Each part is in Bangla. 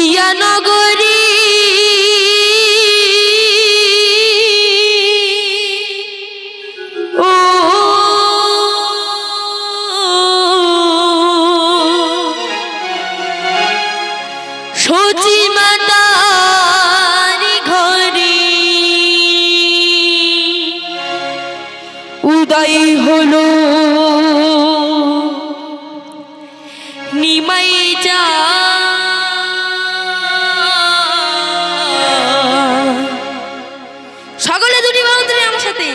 নদিয়া নগরী ও সচি মাতারি ঘরে উদয় হলো নিমাই যা সকলে দুটি বাউন্ডারি আমার সাথে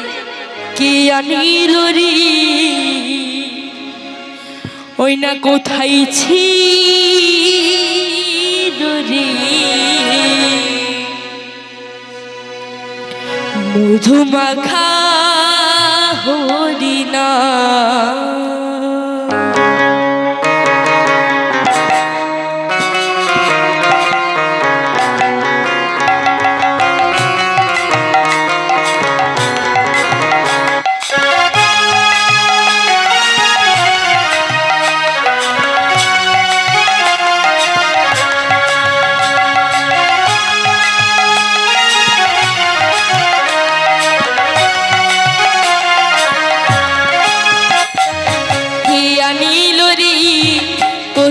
কে আনিল রে ওই না কোথায় ছিল রে মধুমাখা হরিণা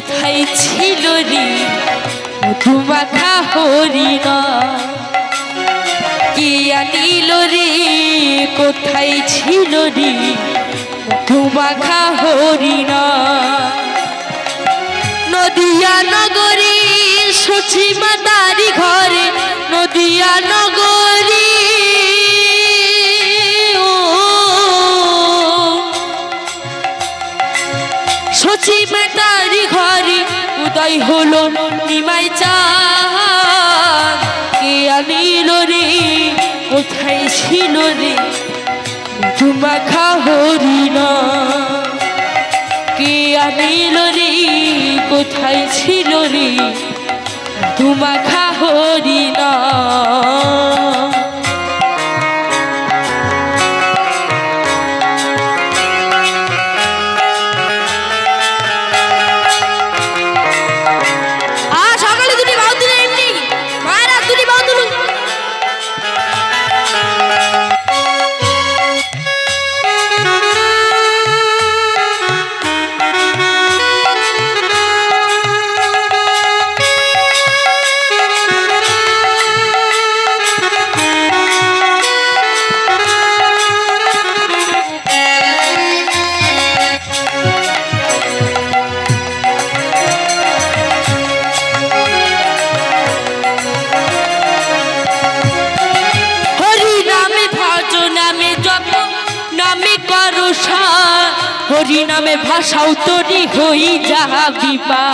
কোথায় ছিল রে মধুমাখা হরিণা কে আনিল রে কোথায় ছিল রে মধুমাখা হরিণা নদিয়া নগরী সচি মাতারি ঘরে নদিয়া নগরী সচি মাতারি ঘরে উদয় হলো নিমাই চাঁদ কে আনিল রে কোথায় ছিল রে মধুমাখা হরিণা কে আনিল রে কোথায় ছিল রে মধুমাখা হরিণা হরি নামে ভাষাও তরি হই যাবি পা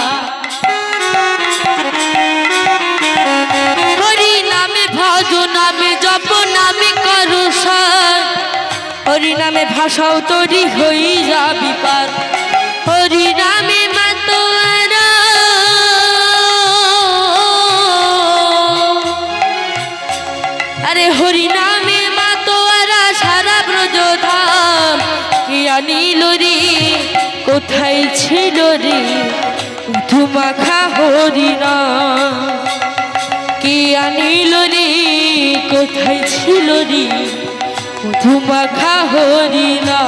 হরি নামে ভজ নামে জপ নামে করো হরি নামে ভাষাও তরি হই যাবি পার হরি নামে মাতোয়ারা আরে হরি নামে মাতোয়ারা সারা ব্রজধাম কে আনিল রে কোথায় ছিল রে মধুমাখা হরিণা কে আনিল রে কোথায় ছিল রে মধুমাখা হরিণা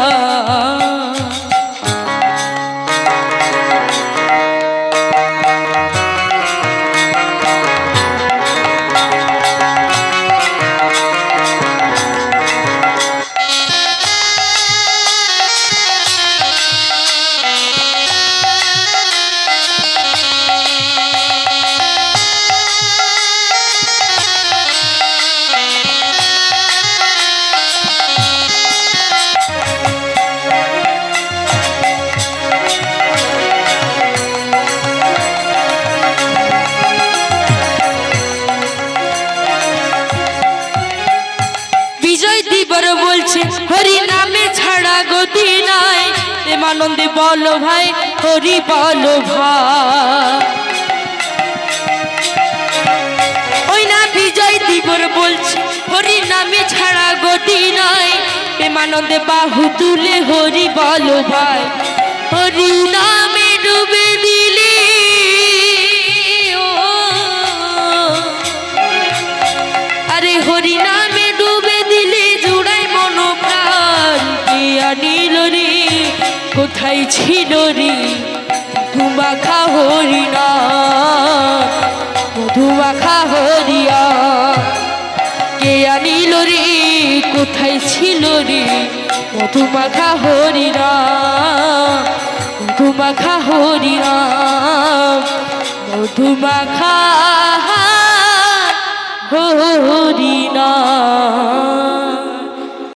হরি নামে ছাড়া গতি নাই প্রেমানন্দে বলো ভাই হরি বলো ভাই ওই না বিজয় দিবর বলছে হরি নামে ছাড়া গতি নাই প্রেমানন্দে বাহু তুলে হরি বলো ভাই হরি নামে ডুবে দিলে ও আনিল রে কোথায় ছিল রে মধুমাখা হরিণা মধুমাখা হরিয়া কে আনিল রে কোথায় ছিল রে মধুমাখা হরিণা মধুমাখা হরিণা মধুমাখা হরিণা।